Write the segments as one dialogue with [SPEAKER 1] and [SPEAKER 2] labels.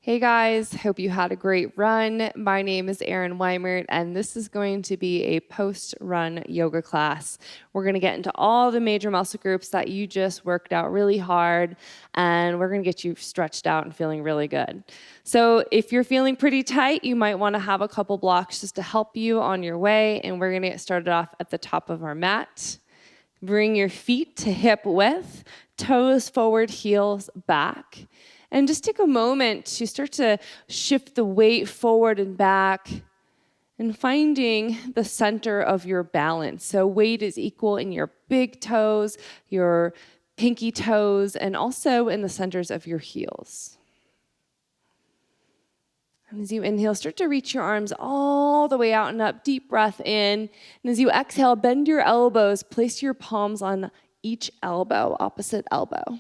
[SPEAKER 1] Hey guys, hope you had a great run. My name is Erin Wimert, and this is going to be a post-run yoga class. We're going to get into all the major muscle groups that you just worked out really hard, and we're going to get you stretched out and feeling really good. So if you're feeling pretty tight, you might want to have a couple blocks just to help you on your way, and we're going to get started off at the top of our mat. Bring your feet to hip width, toes forward, heels back. And just take a moment to start to shift the weight forward and back and finding the center of your balance. So weight is equal in your big toes, your pinky toes, and also in the centers of your heels. And as you inhale, start to reach your arms all the way out and up. Deep breath in. And as you exhale, bend your elbows. Place your palms on each elbow, opposite elbow.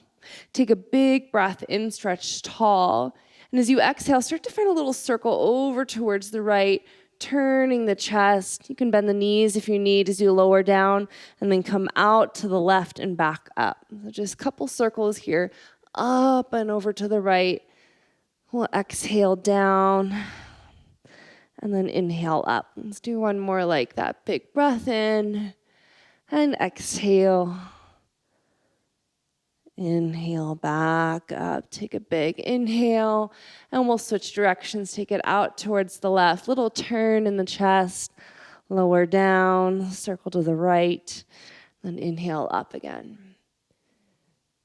[SPEAKER 1] Take a big breath in, stretch tall. And as you exhale, start to find a little circle over towards the right, turning the chest. You can bend the knees if you need as you lower down, and then come out to the left and back up. So just a couple circles here, up and over to the right. We'll exhale down, and then inhale up. Let's do one more like that. Big breath in, and exhale. Inhale back up, take a big inhale, and we'll switch directions, take it out towards the left, little turn in the chest, lower down, circle to the right, then inhale up again.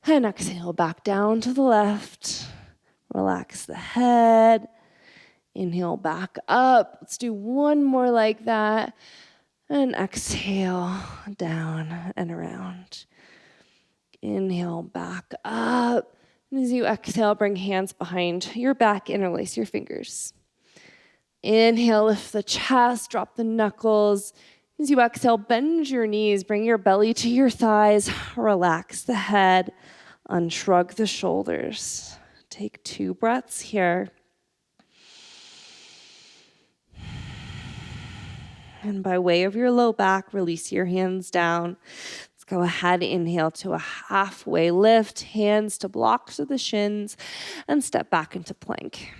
[SPEAKER 1] And exhale back down to the left, relax the head, inhale back up, let's do one more like that, and exhale down and around. Inhale back up. And as you exhale, bring hands behind your back, interlace your fingers. Inhale, lift the chest, drop the knuckles. As you exhale, bend your knees, bring your belly to your thighs, relax the head, unshrug the shoulders. Take 2 breaths here. And by way of your low back, release your hands down. Go ahead, inhale to a halfway lift, hands to blocks of the shins, and step back into plank.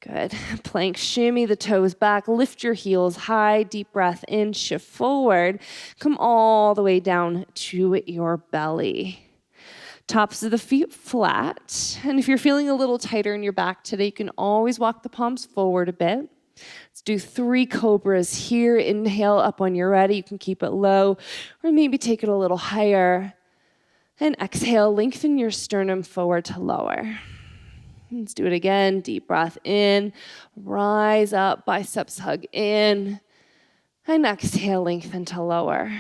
[SPEAKER 1] Good. Plank, shimmy the toes back, lift your heels high, deep breath in, shift forward. Come all the way down to your belly. Tops of the feet flat. And if you're feeling a little tighter in your back today, you can always walk the palms forward a bit. Let's do 3 cobras here. Inhale up when you're ready. You can keep it low or maybe take it a little higher. And exhale, lengthen your sternum forward to lower. Let's do it again. Deep breath in. Rise up, biceps hug in. And exhale, lengthen to lower.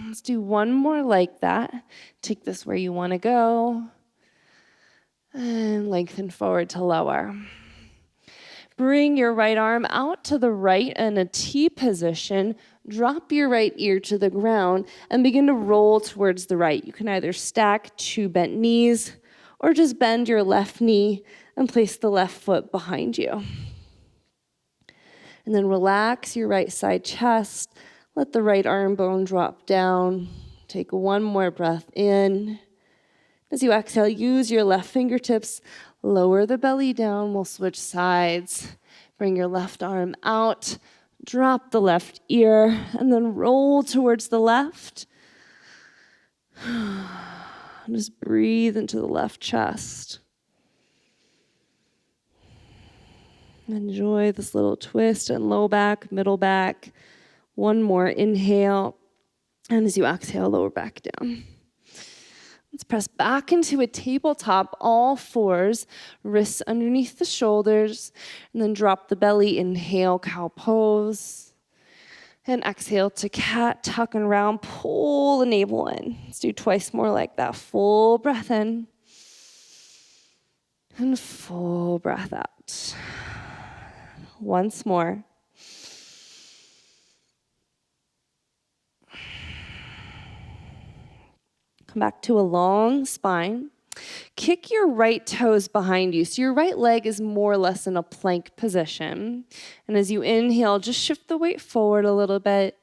[SPEAKER 1] Let's do one more like that. Take this where you want to go. And lengthen forward to lower. Bring your right arm out to the right in a T position. Drop your right ear to the ground and begin to roll towards the right. You can either stack 2 bent knees or just bend your left knee and place the left foot behind you. And then relax your right side chest. Let the right arm bone drop down. Take one more breath in. As you exhale, use your left fingertips. Lower the belly down. We'll switch sides. Bring your left arm out. Drop the left ear. And then roll towards the left. Just breathe into the left chest. Enjoy this little twist and low back, middle back. One more inhale. And as you exhale, lower back down. Let's press back into a tabletop, all 4s, wrists underneath the shoulders, and then drop the belly. Inhale, cow pose. And exhale to cat, tuck and round, pull the navel in. Let's do twice more like that. Full breath in. And full breath out. Once more. Come back to a long spine. Kick your right toes behind you. So your right leg is more or less in a plank position. And as you inhale, just shift the weight forward a little bit.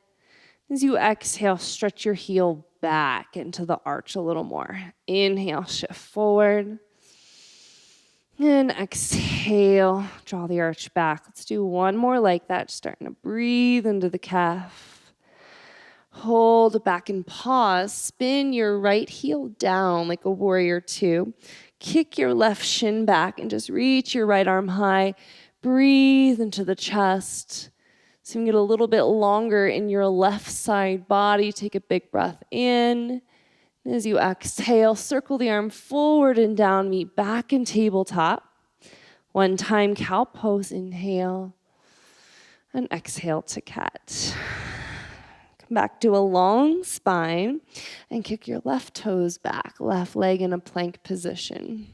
[SPEAKER 1] As you exhale, stretch your heel back into the arch a little more. Inhale, shift forward. And exhale, draw the arch back. Let's do one more like that. Starting to breathe into the calf. Hold back and pause. Spin your right heel down like a warrior two. Kick your left shin back and just reach your right arm high. Breathe into the chest. So you can get a little bit longer in your left side body. Take a big breath in. And as you exhale, circle the arm forward and down, meet back in tabletop. One time cow pose, inhale, and exhale to cat. Come back to a long spine and kick your left toes back, left leg in a plank position.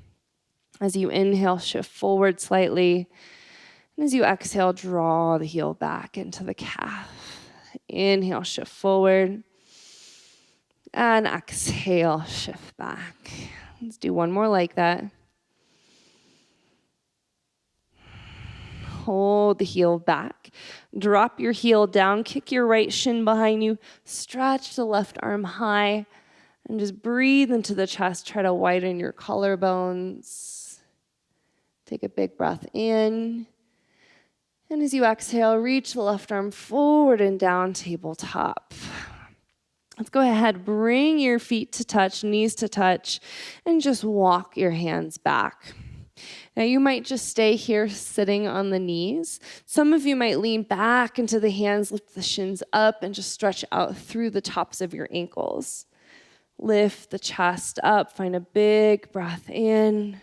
[SPEAKER 1] As you inhale, shift forward slightly. And as you exhale, draw the heel back into the calf. Inhale, shift forward. And exhale, shift back. Let's do one more like that. Hold the heel back. Drop your heel down. Kick your right shin behind you. Stretch the left arm high. And just breathe into the chest. Try to widen your collarbones. Take a big breath in. And as you exhale, reach the left arm forward and down, tabletop. Let's go ahead, bring your feet to touch, knees to touch, and just walk your hands back. Now you might just stay here sitting on the knees. Some of you might lean back into the hands, lift the shins up, and just stretch out through the tops of your ankles. Lift the chest up, find a big breath in.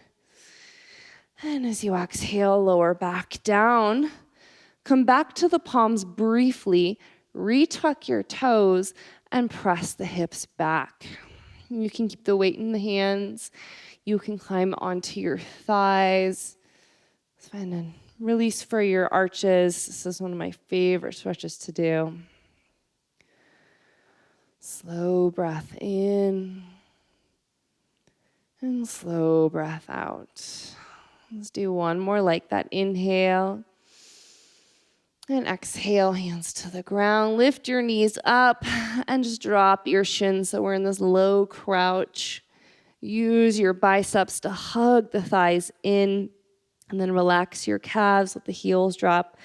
[SPEAKER 1] And as you exhale, lower back down. Come back to the palms briefly, retuck your toes, and press the hips back. You can keep the weight in the hands. You can climb onto your thighs. It's fine. And release for your arches. This is one of my favorite stretches to do. Slow breath in and slow breath out. Let's do one more like that. Inhale. And exhale, hands to the ground. Lift your knees up and just drop your shins. So we're in this low crouch. Use your biceps to hug the thighs in. And then relax your calves. Let the heels drop.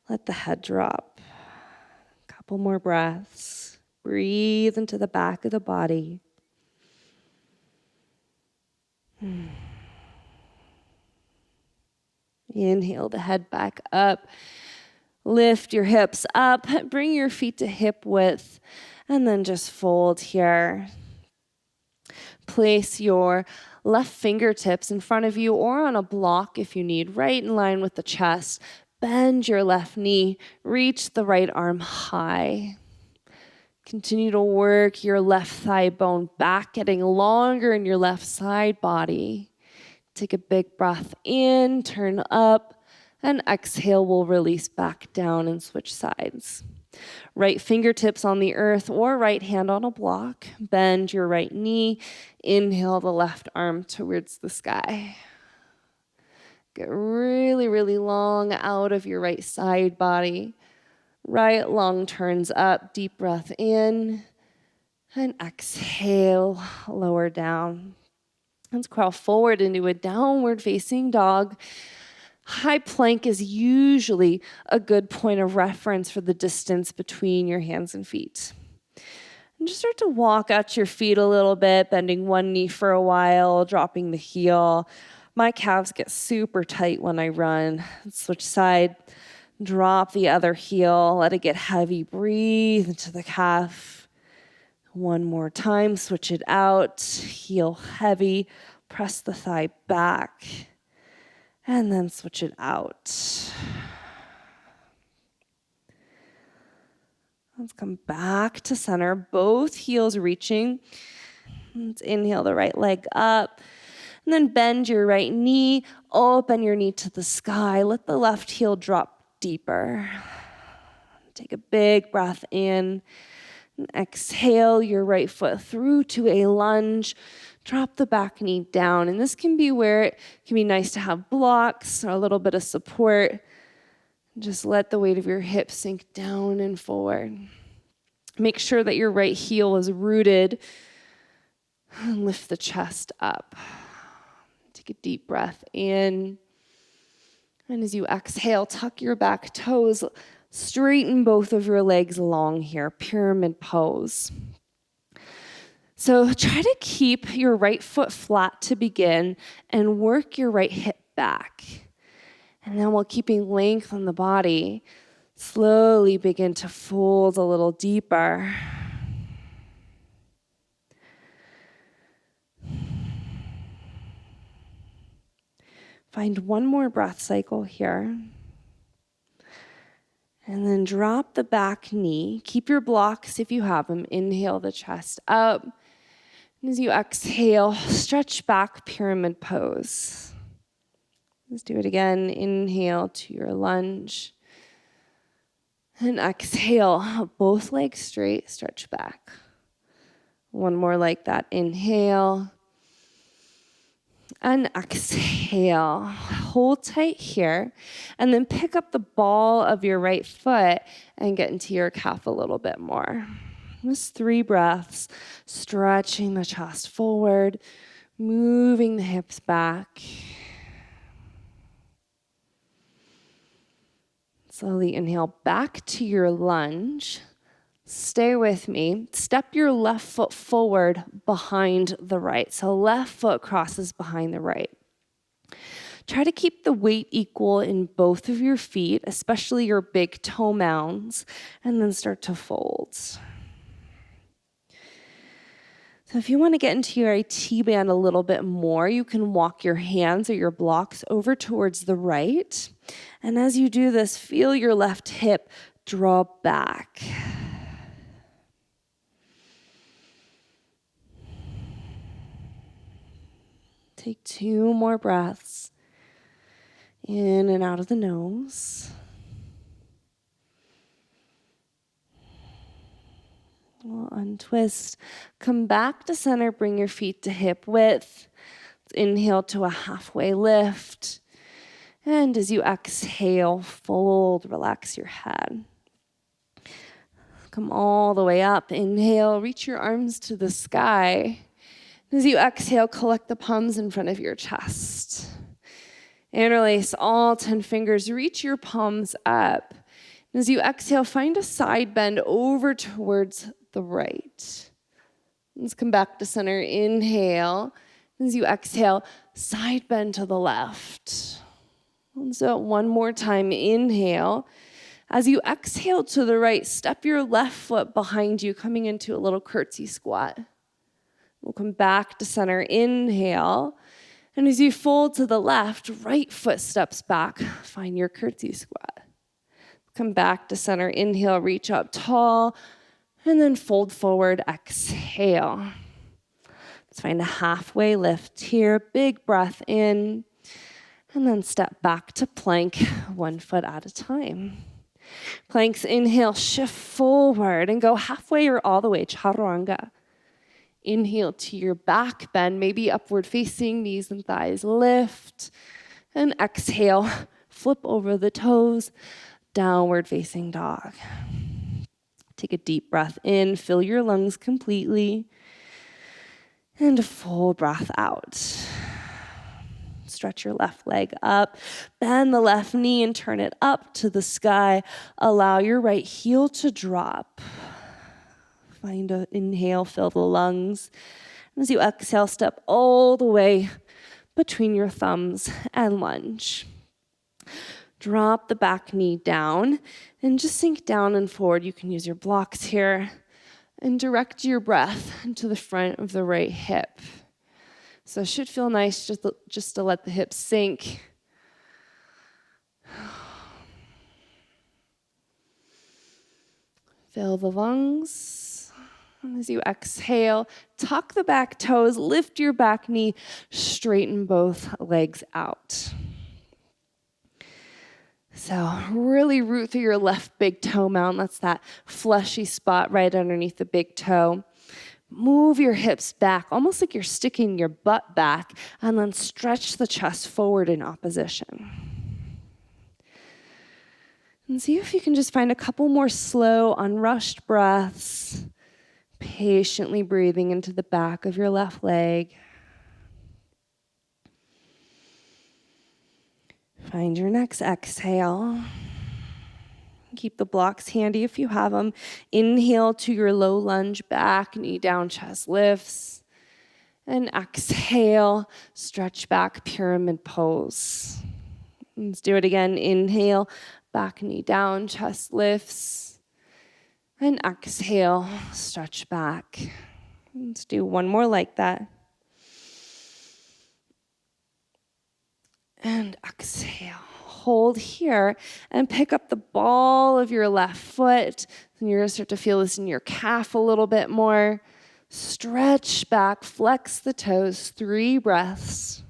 [SPEAKER 1] Let the head drop. Couple more breaths. Breathe into the back of the body. Inhale the head back up. Lift your hips up, bring your feet to hip width, and then just fold here. Place your left fingertips in front of you or on a block if you need, right in line with the chest. Bend your left knee, reach the right arm high. Continue to work your left thigh bone back, getting longer in your left side body. Take a big breath in, turn up. And exhale, we'll release back down and switch sides. Right fingertips on the earth or right hand on a block. Bend your right knee. Inhale the left arm towards the sky. Get really, really long out of your right side body. Right lung turns up. Deep breath in. And exhale, lower down. Let's crawl forward into a downward facing dog. High plank is usually a good point of reference for the distance between your hands and feet. And just start to walk out your feet a little bit, bending one knee for a while, dropping the heel. My calves get super tight when I run. Switch side, drop the other heel, let it get heavy. Breathe into the calf. One more time, switch it out. Heel heavy, press the thigh back. And then switch it out. Let's come back to center, both heels reaching. Let's inhale the right leg up. And then bend your right knee, open your knee to the sky. Let the left heel drop deeper. Take a big breath in. And exhale your right foot through to a lunge. Drop the back knee down. And this can be where it can be nice to have blocks or a little bit of support. Just let the weight of your hips sink down and forward. Make sure that your right heel is rooted. And lift the chest up. Take Take a deep breath in. And as you exhale, tuck your back toes, straighten both of your legs long here, pyramid pose. So try to keep your right foot flat to begin and work your right hip back. And then while keeping length on the body, slowly begin to fold a little deeper. Find one more breath cycle here. And then drop the back knee. Keep your blocks if you have them. Inhale the chest up. And as you exhale, stretch back, pyramid pose. Let's do it again. Inhale to your lunge. And exhale, both legs straight, stretch back. One more like that. Inhale. And exhale. Hold tight here. And then pick up the ball of your right foot and get into your calf a little bit more. Just 3 breaths, stretching the chest forward, moving the hips back. Slowly inhale back to your lunge. Stay with me. Step your left foot forward behind the right. So left foot crosses behind the right. Try to keep the weight equal in both of your feet, especially your big toe mounds, and then start to fold. So if you want to get into your IT band a little bit more, you can walk your hands or your blocks over towards the right. And as you do this, feel your left hip draw back. Take 2 more breaths in and out of the nose. We'll untwist. Come back to center. Bring your feet to hip width. Inhale to a halfway lift. And as you exhale, fold, relax your head. Come all the way up. Inhale, reach your arms to the sky. As you exhale, collect the palms in front of your chest. Interlace all 10 fingers. Reach your palms up. As you exhale, find a side bend over towards the right. Let's come back to center. Inhale. As you exhale, side bend to the left. And so one more time. Inhale. As you exhale to the right, step your left foot behind you, coming into a little curtsy squat. We'll come back to center. Inhale. And as you fold to the left, right foot steps back. Find your curtsy squat. Come back to center. Inhale, reach up tall. And then fold forward. Exhale. Let's find a halfway lift here. Big breath in. And then step back to plank, 1 foot at a time. Planks, inhale, shift forward and go halfway or all the way, chaturanga. Inhale to your back bend, maybe upward facing, knees and thighs lift. And exhale, flip over the toes, downward facing dog. Take a deep breath in, fill your lungs completely. And a full breath out. Stretch your left leg up, bend the left knee and turn it up to the sky. Allow your right heel to drop. Find an inhale, fill the lungs. As you exhale, step all the way between your thumbs and lunge. Drop the back knee down and just sink down and forward. You can use your blocks here and direct your breath into the front of the right hip. So it should feel nice just to let the hips sink. Fill the lungs. And as you exhale, tuck the back toes, lift your back knee, straighten both legs out. So really root through your left big toe mound. That's that fleshy spot right underneath the big toe. Move your hips back, almost like you're sticking your butt back, and then stretch the chest forward in opposition. And see if you can just find a couple more slow, unrushed breaths, patiently breathing into the back of your left leg. Find your next exhale. Keep the blocks handy if you have them. Inhale to your low lunge, back, knee down, chest lifts. And exhale, stretch back, pyramid pose. Let's do it again. Inhale, back, knee down, chest lifts. And exhale, stretch back. Let's do one more like that. And exhale. Hold here and pick up the ball of your left foot. And you're going to start to feel this in your calf a little bit more. Stretch back, flex the toes, 3 breaths.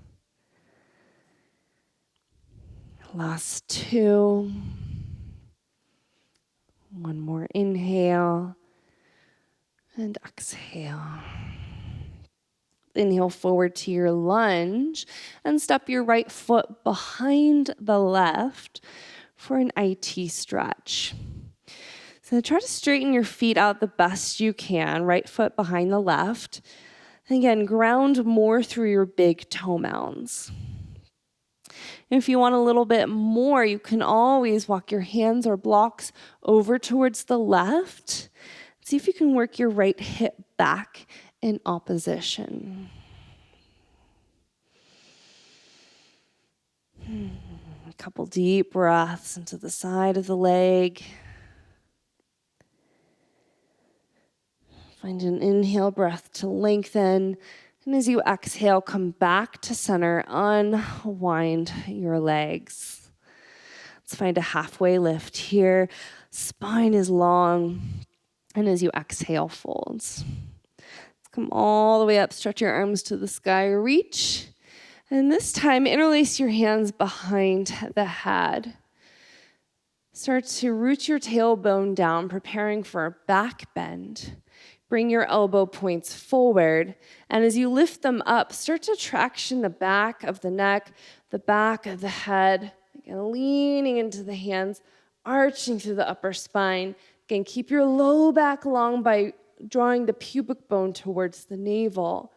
[SPEAKER 1] Last 2. One more inhale and exhale. Inhale forward to your lunge and step your right foot behind the left for an IT stretch. So try to straighten your feet out the best you can, right foot behind the left. And again, ground more through your big toe mounds. And if you want a little bit more, you can always walk your hands or blocks over towards the left. See if you can work your right hip back in opposition. A couple deep breaths into the side of the leg. Find an inhale breath to lengthen. And as you exhale, come back to center, unwind your legs. Let's find a halfway lift here. Spine is long. And as you exhale, folds. Let's come all the way up, stretch your arms to the sky, reach. And this time, interlace your hands behind the head. Start to root your tailbone down, preparing for a back bend. Bring your elbow points forward, and as you lift them up, start to traction the back of the neck, the back of the head. Again, leaning into the hands, arching through the upper spine. Again, keep your low back long by drawing the pubic bone towards the navel.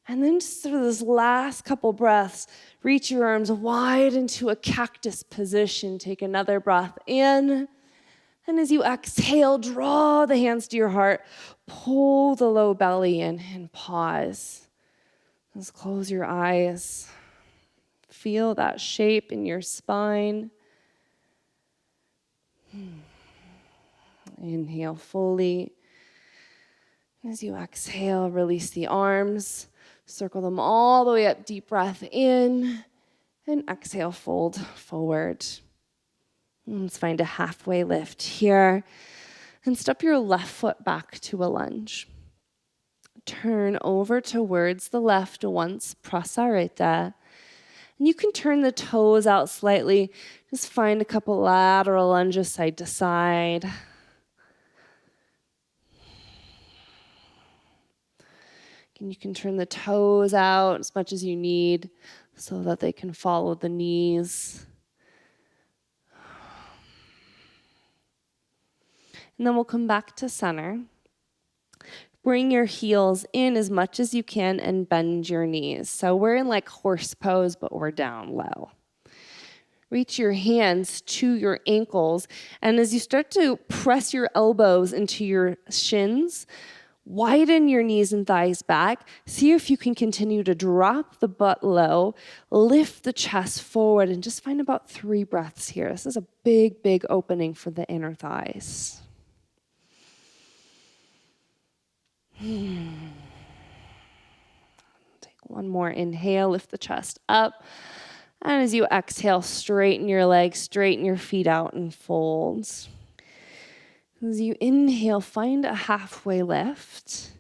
[SPEAKER 1] And then just through this last couple breaths, reach your arms wide into a cactus position. Take another breath in. And as you exhale, draw the hands to your heart. Pull the low belly in and pause. Just close your eyes. Feel that shape in your spine. Inhale fully. As you exhale, release the arms. Circle them all the way up. Deep breath in. And exhale, fold forward. Let's find a halfway lift here. And step your left foot back to a lunge. Turn over towards the left once, prasarita. And you can turn the toes out slightly. Just find a couple lateral lunges side to side. And you can turn the toes out as much as you need so that they can follow the knees. And then we'll come back to center. Bring your heels in as much as you can and bend your knees. So we're in like horse pose, but we're down low. Reach your hands to your ankles. And as you start to press your elbows into your shins, widen your knees and thighs back. See if you can continue to drop the butt low, lift the chest forward, and just find about 3 breaths here. This is a big, big opening for the inner thighs. Take one more inhale, lift the chest up. And as you exhale, straighten your legs, straighten your feet out and fold. As you inhale, find a halfway lift.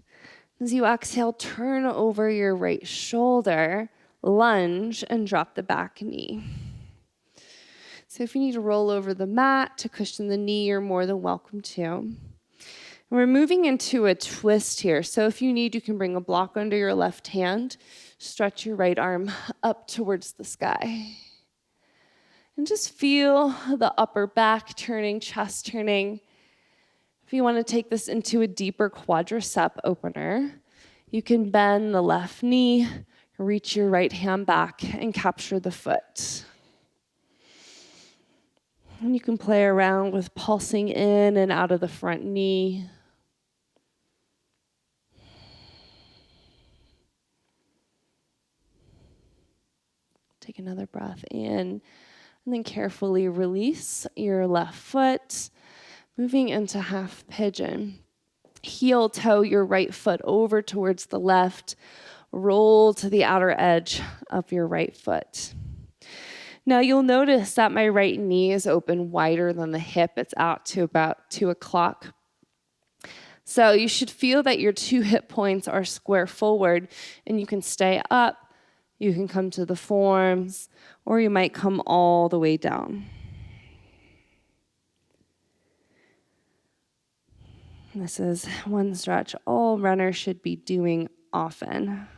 [SPEAKER 1] As you exhale, turn over your right shoulder, lunge, and drop the back knee. So if you need to roll over the mat to cushion the knee, you're more than welcome to. And we're moving into a twist here. So if you need, you can bring a block under your left hand, stretch your right arm up towards the sky. And just feel the upper back turning, chest turning. If you want to take this into a deeper quadricep opener, you can bend the left knee, reach your right hand back, and capture the foot. And you can play around with pulsing in and out of the front knee. Take another breath in, and then carefully release your left foot, moving into half pigeon. Heel toe your right foot over towards the left. Roll to the outer edge of your right foot. Now you'll notice that my right knee is open wider than the hip. It's out to about 2 o'clock. So you should feel that your 2 hip points are square forward, and you can stay up. You can come to the forearms, or you might come all the way down. This is one stretch all runners should be doing often.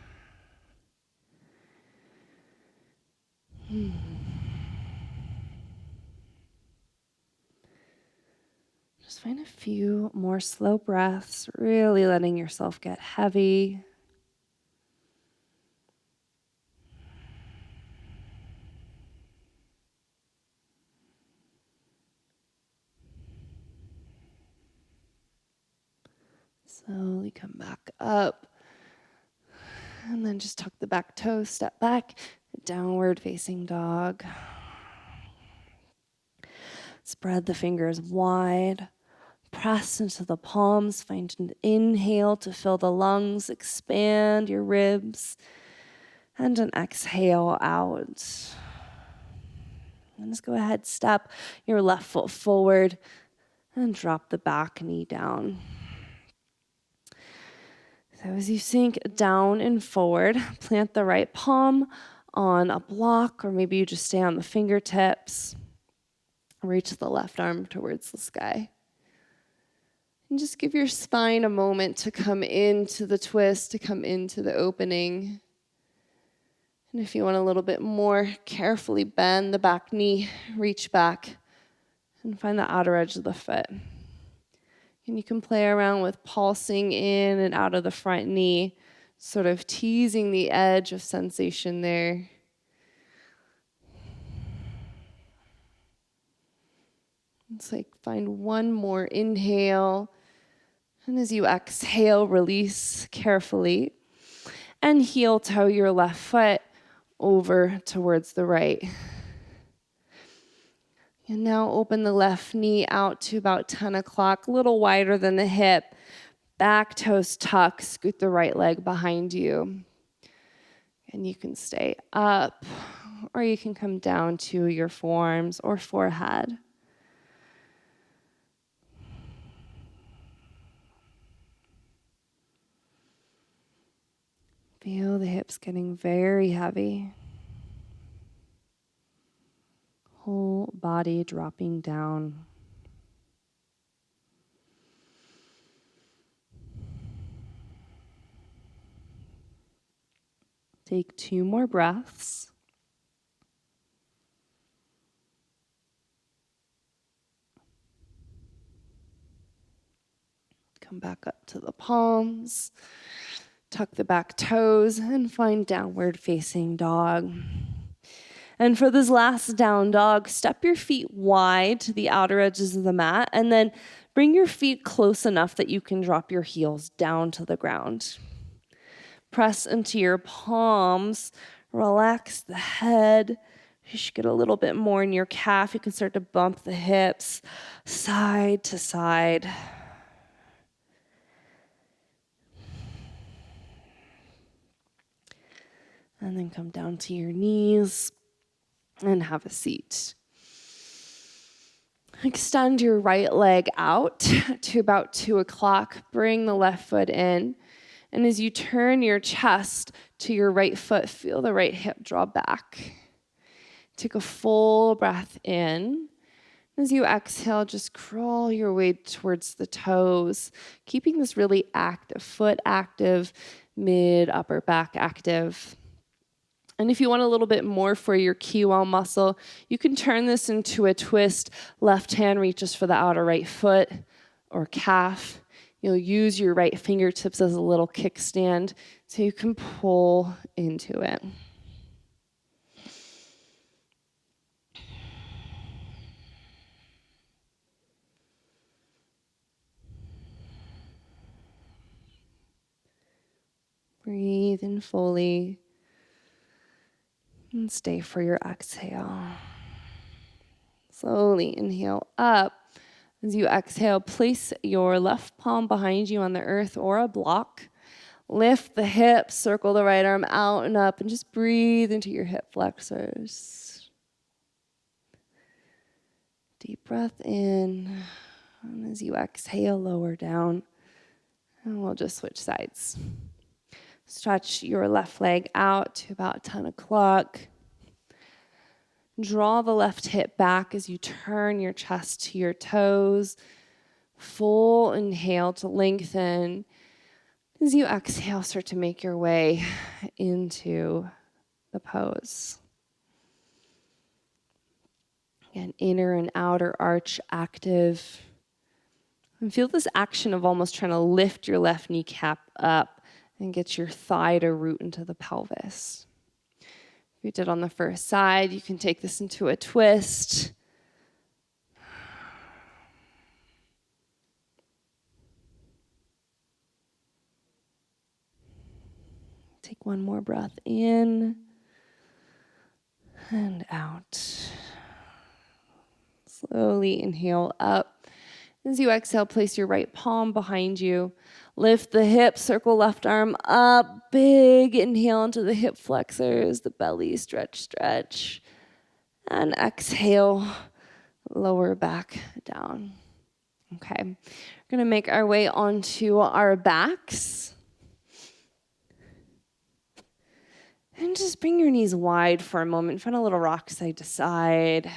[SPEAKER 1] Just find a few more slow breaths, really letting yourself get heavy. Slowly come back up. And then just tuck the back toes, step back, downward facing dog. Spread the fingers wide. Press into the palms. Find an inhale to fill the lungs. Expand your ribs. And an exhale out. And just go ahead, step your left foot forward and drop the back knee down. So as you sink down and forward, plant the right palm on a block, or maybe you just stay on the fingertips. Reach the left arm towards the sky. And just give your spine a moment to come into the twist, to come into the opening. And if you want a little bit more, carefully bend the back knee, reach back, and find the outer edge of the foot. And you can play around with pulsing in and out of the front knee, sort of teasing the edge of sensation there. It's like find one more inhale. And as you exhale, release carefully. And heel toe your left foot over towards the right. And now open the left knee out to about 10 o'clock, a little wider than the hip. Back toes tuck, scoot the right leg behind you. And you can stay up, or you can come down to your forearms or forehead. Feel the hips getting very heavy. Whole body dropping down. Take 2 more breaths. Come back up to the palms. Tuck the back toes and find downward facing dog. And for this last down dog, step your feet wide to the outer edges of the mat, and then bring your feet close enough that you can drop your heels down to the ground. Press into your palms, relax the head. You should get a little bit more in your calf. You can start to bump the hips side to side. And then come down to your knees and have a seat. Extend your right leg out to about 2 o'clock. Bring the left foot in. And as you turn your chest to your right foot, feel the right hip draw back. Take a full breath in. As you exhale, just crawl your way towards the toes, keeping this really active, foot active, mid, upper back active. And if you want a little bit more for your QL muscle, you can turn this into a twist. Left hand reaches for the outer right foot or calf. You'll use your right fingertips as a little kickstand so you can pull into it. Breathe in fully and stay for your exhale. Slowly inhale up. As you exhale, place your left palm behind you on the earth or a block. Lift the hips, circle the right arm out and up, and just breathe into your hip flexors. Deep breath in. And as you exhale, lower down. And we'll just switch sides. Stretch your left leg out to about 10 o'clock. Draw the left hip back as you turn your chest to your toes. Full inhale to lengthen. As you exhale, start to make your way into the pose. Again, inner and outer arch active. And feel this action of almost trying to lift your left kneecap up and get your thigh to root into the pelvis. If you did on the first side, you can take this into a twist. Take one more breath in and out. Slowly inhale up. As you exhale, place your right palm behind you. Lift the hips, circle left arm up. Big inhale into the hip flexors, the belly stretch, stretch. And exhale, lower back down. Okay, we're going to make our way onto our backs. And just bring your knees wide for a moment. Find a little rock side to side.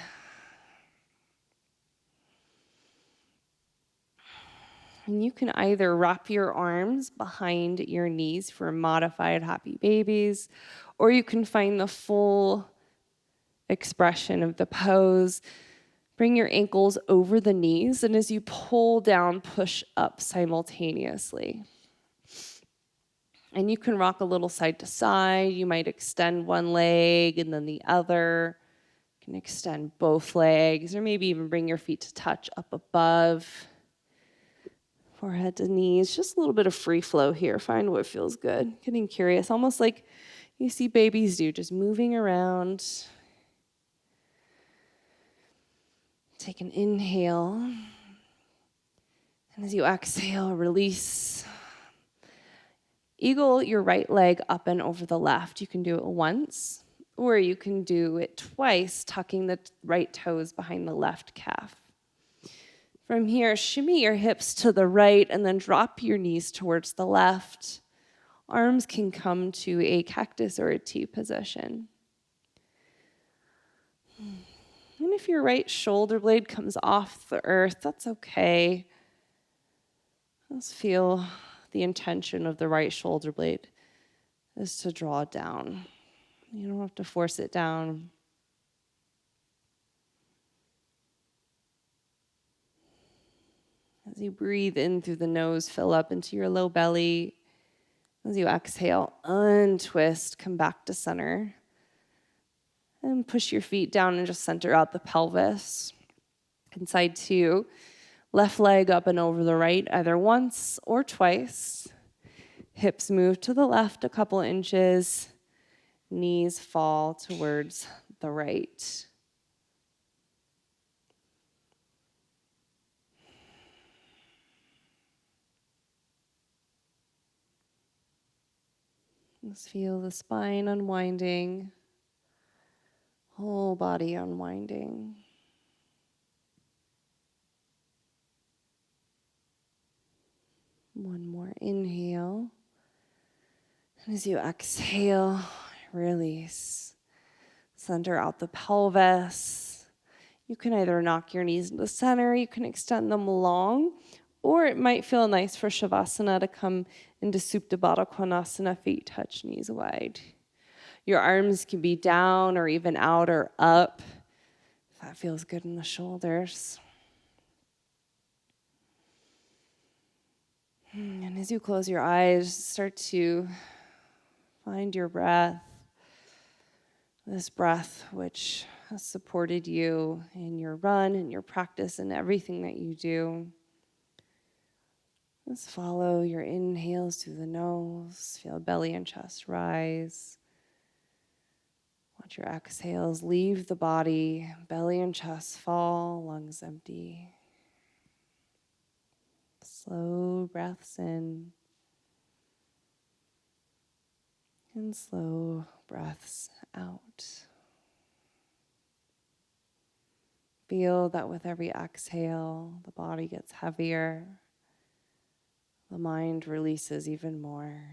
[SPEAKER 1] And you can either wrap your arms behind your knees for modified happy babies, or you can find the full expression of the pose. Bring your ankles over the knees, and as you pull down, push up simultaneously. And you can rock a little side to side. You might extend one leg and then the other. You can extend both legs, or maybe even bring your feet to touch up above. Forehead to knees, just a little bit of free flow here. Find what feels good. Getting curious, almost like you see babies do, just moving around. Take an inhale. And as you exhale, release. Eagle your right leg up and over the left. You can do it once, or you can do it twice, tucking the right toes behind the left calf. From here, shimmy your hips to the right and then drop your knees towards the left. Arms can come to a cactus or a T position. And if your right shoulder blade comes off the earth, that's okay. Let's feel the intention of the right shoulder blade is to draw it down. You don't have to force it down. As you breathe in through the nose, fill up into your low belly. As you exhale, untwist, come back to center. And push your feet down and just center out the pelvis. And side two, left leg up and over the right, either once or twice. Hips move to the left a couple inches. Knees fall towards the right. Just feel the spine unwinding, whole body unwinding. One more inhale. And as you exhale, release. Center out the pelvis. You can either knock your knees into the center, you can extend them long, or it might feel nice for Shavasana to come into Supta Baddha Konasana, feet touch, knees wide. Your arms can be down or even out or up. If that feels good in the shoulders. And as you close your eyes, start to find your breath. This breath which has supported you in your run, in your practice, and everything that you do. Just follow your inhales through the nose. Feel belly and chest rise. Watch your exhales leave the body. Belly and chest fall, lungs empty. Slow breaths in and slow breaths out. Feel that with every exhale, the body gets heavier. The mind releases even more.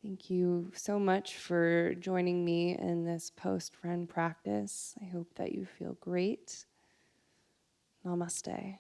[SPEAKER 1] Thank you so much for joining me in this post-run practice. I hope that you feel great. Namaste.